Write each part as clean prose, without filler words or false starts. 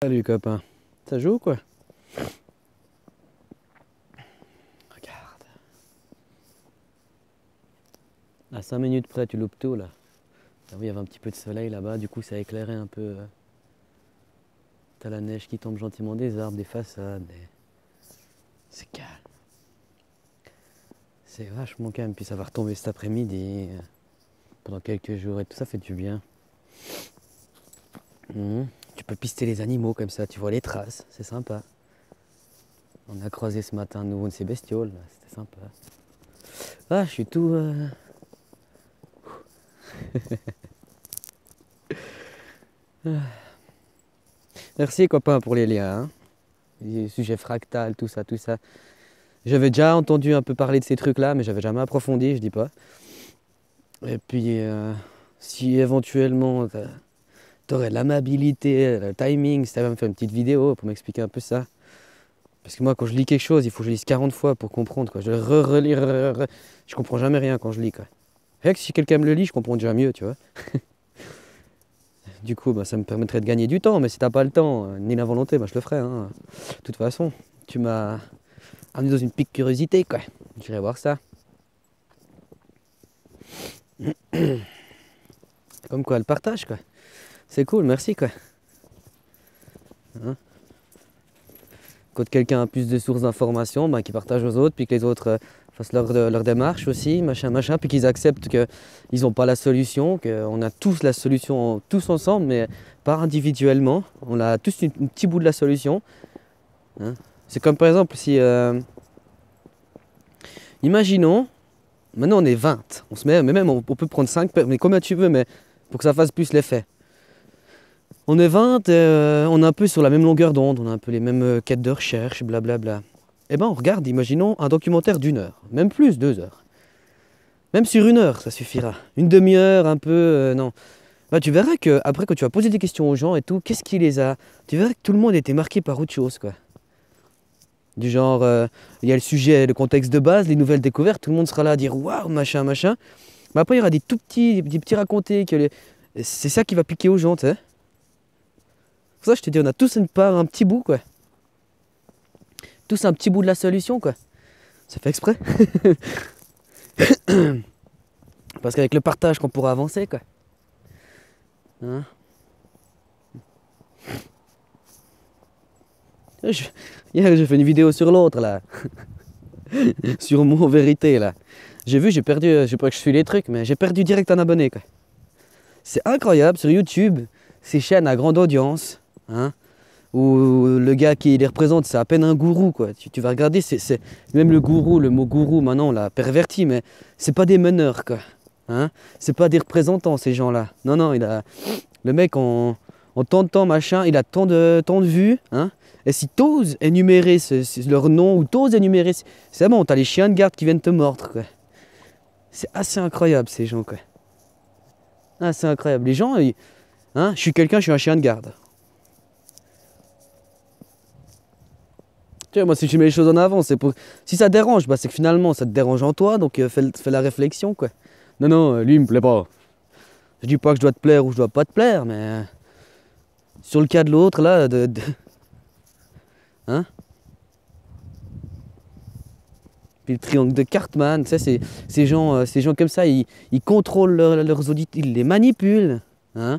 Salut copain, ça joue ou quoi? Regarde. À 5 minutes près, tu loupes tout là. Ah oui, il y avait un petit peu de soleil là-bas, du coup ça a éclairé un peu. T'as la neige qui tombe gentiment des arbres, des façades. C'est calme. C'est vachement calme, puis ça va retomber cet après-midi. Pendant quelques jours et tout ça fait du bien. Tu peux pister les animaux comme ça, tu vois les traces, c'est sympa. On a croisé ce matin de nouveau de ces bestioles, là, c'était sympa. Ah, je suis tout... Merci copain pour les liens, hein. Les sujets fractales, tout ça, tout ça. J'avais déjà entendu un peu parler de ces trucs-là, mais j'avais jamais approfondi, je dis pas. Et puis, si éventuellement t'aurais l'amabilité, le timing, si t'avais à me faire une petite vidéo pour m'expliquer un peu ça. Parce que moi, quand je lis quelque chose, il faut que je lise 40 fois pour comprendre, quoi. Je relis, je comprends jamais rien quand je lis, quoi. Rien que si quelqu'un me le lit, je comprends déjà mieux, tu vois. Du coup, bah, ça me permettrait de gagner du temps, mais si t'as pas le temps, ni la volonté, bah, je le ferai, hein. De toute façon, tu m'as amené dans une pique curiosité, quoi. J'irai voir ça. Comme quoi, le partage, quoi. C'est cool, merci, quoi. Hein? Quand quelqu'un a plus de sources d'informations, bah, qu'il partage aux autres, puis que les autres fassent leur démarche aussi, machin, machin, puis qu'ils acceptent qu'ils n'ont pas la solution, qu'on a tous la solution, tous ensemble, mais pas individuellement. On a tous un petit bout de la solution. Hein? C'est comme par exemple si... imaginons, maintenant on est 20, on se met, mais même on peut prendre 5, mais combien tu veux, mais pour que ça fasse plus l'effet. On est 20, on est un peu sur la même longueur d'onde, on a un peu les mêmes quêtes de recherche, blablabla. Eh ben on regarde, imaginons un documentaire d'1 heure, même plus, 2 heures. Même sur 1 heure, ça suffira. Une demi-heure, un peu, non. Bah, tu verras que après quand tu vas poser des questions aux gens et tout, qu'est-ce qui les a... Tu verras que tout le monde était marqué par autre chose, quoi. Du genre, il y a le sujet, le contexte de base, les nouvelles découvertes, tout le monde sera là à dire waouh, machin, machin. Mais après, il y aura des petits racontés, c'est ça qui va piquer aux gens, tu sais. Pour ça, je te dis, on a tous une part, un petit bout, quoi. Tous un petit bout de la solution, quoi. Ça fait exprès. Parce qu'avec le partage qu'on pourra avancer, quoi. Hein? Hier, j'ai fait une vidéo sur l'autre, là. Sur mon vérité, là. J'ai perdu, je sais pas que je suis les trucs, mais j'ai perdu direct un abonné, quoi. C'est incroyable, sur YouTube, ces chaînes à grande audience, hein, où le gars qui les représente, c'est à peine un gourou, quoi. Tu vas regarder, même le gourou, le mot gourou, maintenant on l'a perverti, mais c'est pas des meneurs, quoi. Hein, c'est pas des représentants, ces gens-là. Non, non, le mec en tant de temps, machin, il a tant de vues, hein. Et si t'oses énumérer leur nom, ou t'oses énumérer, c'est bon, t'as les chiens de garde qui viennent te mordre, quoi. C'est assez incroyable, ces gens, quoi. Ah, c'est incroyable. Les gens, hein, je suis un chien de garde. Tu vois, moi, si je mets les choses en avant, c'est pour... Si ça te dérange, bah, c'est que finalement, ça te dérange en toi, donc fais la réflexion, quoi. Non, non, lui, il me plaît pas. Je dis pas que je dois te plaire ou je dois pas te plaire, mais... sur le cas de l'autre, là, hein? Puis le triangle de Cartman, tu sais, ces gens comme ça, ils contrôlent leurs auditeurs, ils les manipulent, hein?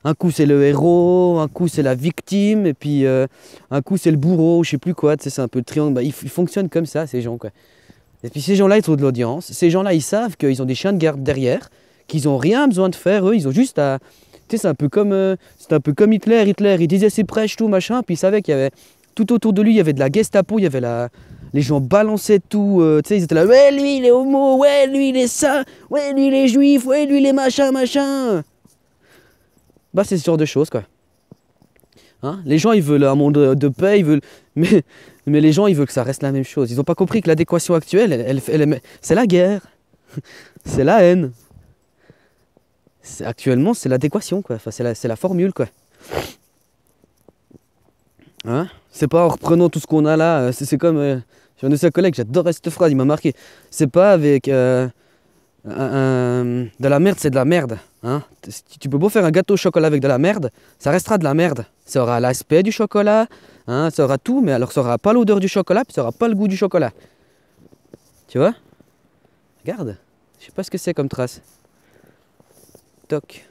Un coup c'est le héros, un coup c'est la victime, et puis un coup c'est le bourreau, je sais plus quoi, tu sais, c'est un peu le triangle, bah, ils fonctionnent comme ça, ces gens, quoi. Et puis ces gens-là, ils ont de l'audience, ces gens-là, ils savent qu'ils ont des chiens de garde derrière, qu'ils n'ont rien besoin de faire, eux, ils ont juste à... Tu sais, c'est un peu comme Hitler, il disait ses prêches, tout, machin, puis il savait qu'il y avait... Tout autour de lui, il y avait de la Gestapo, il y avait les gens balançaient tout, tu sais, ils étaient là, ouais, lui, il est homo, ouais, lui, il est ça, ouais, lui, il est juif, ouais, lui, il est machin, machin. Bah, c'est ce genre de choses, quoi. Hein, les gens, ils veulent un monde de paix, ils veulent... Mais les gens, ils veulent que ça reste la même chose. Ils n'ont pas compris que l'adéquation actuelle, c'est la guerre. C'est la haine. Actuellement, c'est l'adéquation, quoi. Enfin, c'est la formule, quoi. Hein, c'est pas en reprenant tout ce qu'on a là. C'est comme... j'ai un de ses collègues, j'adorais cette phrase, il m'a marqué. C'est pas avec... de la merde, c'est de la merde. Hein? Tu peux beau faire un gâteau au chocolat avec de la merde, ça restera de la merde. Ça aura l'aspect du chocolat, hein, ça aura tout, mais alors ça aura pas l'odeur du chocolat, puis ça aura pas le goût du chocolat. Tu vois? Regarde, je sais pas ce que c'est comme trace. Toc.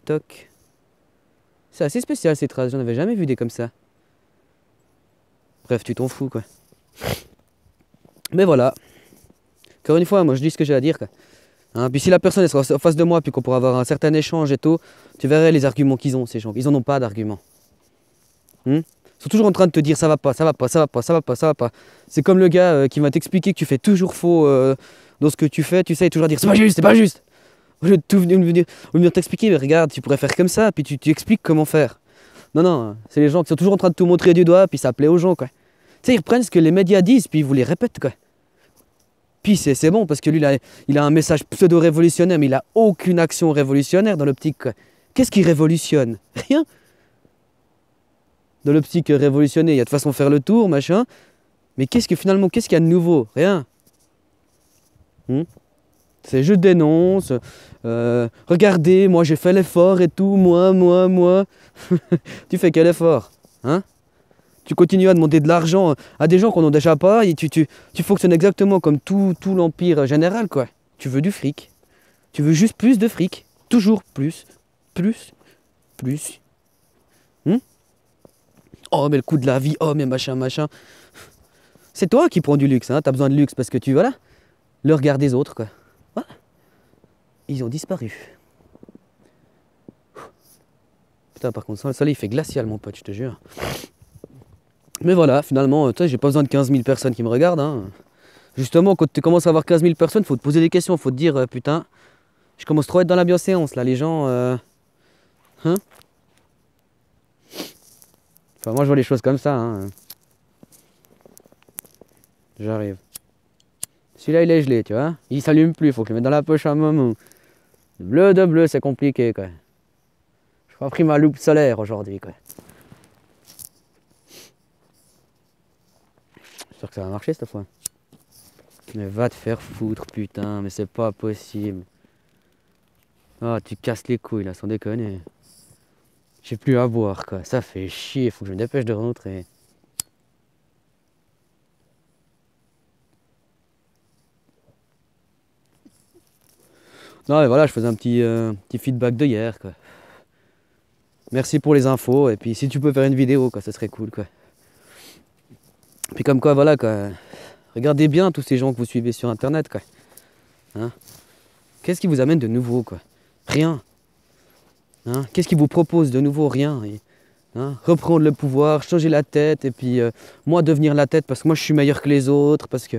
Toc. C'est assez spécial ces traces, j'en avais jamais vu des comme ça. Bref, tu t'en fous quoi. Mais voilà. Encore une fois, moi je dis ce que j'ai à dire quoi. Hein, puis si la personne elle sera en face de moi, puis qu'on pourra avoir un certain échange et tout, tu verrais les arguments qu'ils ont ces gens. Ils en ont pas d'arguments. Ils sont toujours en train de te dire ça va pas, ça va pas, ça va pas, ça va pas, ça va pas. C'est comme le gars qui va t'expliquer que tu fais toujours faux dans ce que tu fais, tu sais, toujours à dire c'est pas juste, c'est pas juste. Au lieu de tout venir t'expliquer, mais regarde, tu pourrais faire comme ça, puis tu expliques comment faire. Non, non, c'est les gens qui sont toujours en train de te montrer du doigt, puis ça plaît aux gens, quoi. Tu sais, ils reprennent ce que les médias disent, puis ils vous les répètent, quoi. Puis c'est bon, parce que lui, il a un message pseudo-révolutionnaire, mais il a aucune action révolutionnaire dans l'optique, quoi. Qu'est-ce qui révolutionne? Rien. Dans l'optique révolutionner, il y a de façon de faire le tour, machin. Mais qu'est-ce qu'il y a de nouveau? Rien. C'est je dénonce, regardez, moi j'ai fait l'effort et tout, moi. Tu fais quel effort? Hein? Tu continues à demander de l'argent à des gens qu'on n'en a déjà pas, et tu fonctionnes exactement comme tout l'empire général, quoi. Tu veux du fric. Tu veux juste plus de fric. Toujours plus. Oh, mais le coût de la vie, oh, mais machin. C'est toi qui prends du luxe, hein. T'as besoin de luxe parce que voilà, le regard des autres, quoi. Voilà. Ils ont disparu. Putain, par contre, le soleil fait glacial, mon pote, je te jure. Mais voilà, finalement, tu sais, j'ai pas besoin de 15 000 personnes qui me regardent. Hein. Justement, quand tu commences à avoir 15 000 personnes, faut te poser des questions, faut te dire, putain, je commence trop à être dans la bienséance, là, les gens... Hein? Enfin, moi, je vois les choses comme ça. Hein. J'arrive. Celui-là, il est gelé, tu vois. Il s'allume plus, il faut que je le mette dans la poche à un moment. Bleu de bleu, c'est compliqué, quoi. Je n'ai pas pris ma loupe solaire aujourd'hui, quoi. J'espère que ça va marcher cette fois. Mais va te faire foutre, putain, mais c'est pas possible. Ah, tu casses les couilles, là, sans déconner. J'ai plus à boire, quoi. Ça fait chier, faut que je me dépêche de rentrer. Non, mais voilà, je faisais un petit feedback de hier, quoi. Merci pour les infos, et puis si tu peux faire une vidéo, quoi, ça serait cool, quoi. Puis comme quoi, voilà, quoi. Regardez bien tous ces gens que vous suivez sur Internet, quoi. Hein? Qu'est-ce qui vous amène de nouveau, quoi? Rien. Hein? Qu'est-ce qui vous propose de nouveau? Rien. Hein? Reprendre le pouvoir, changer la tête, et puis moi devenir la tête parce que moi je suis meilleur que les autres, parce que...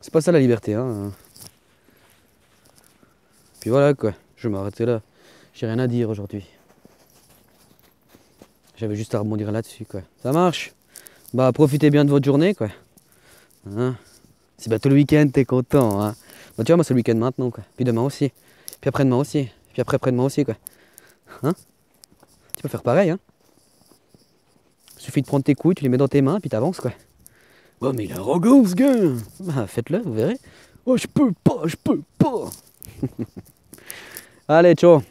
C'est pas ça la liberté, hein. Puis voilà, quoi. Je vais m'arrêter là. J'ai rien à dire aujourd'hui. J'avais juste à rebondir là-dessus, quoi. Ça marche? Bah, profitez bien de votre journée, quoi. Hein? Si bah, tout le week-end, t'es content, hein. Bah, tu vois, moi, c'est le week-end maintenant, quoi. Puis demain aussi. Puis après-demain aussi. Puis après-demain aussi, quoi. Hein? Tu peux faire pareil, hein. Suffit de prendre tes couilles, tu les mets dans tes mains, puis t'avances, quoi. Oh, mais il est arrogant, ce gars. Bah, faites-le, vous verrez. Oh, je peux pas. Allez, ciao.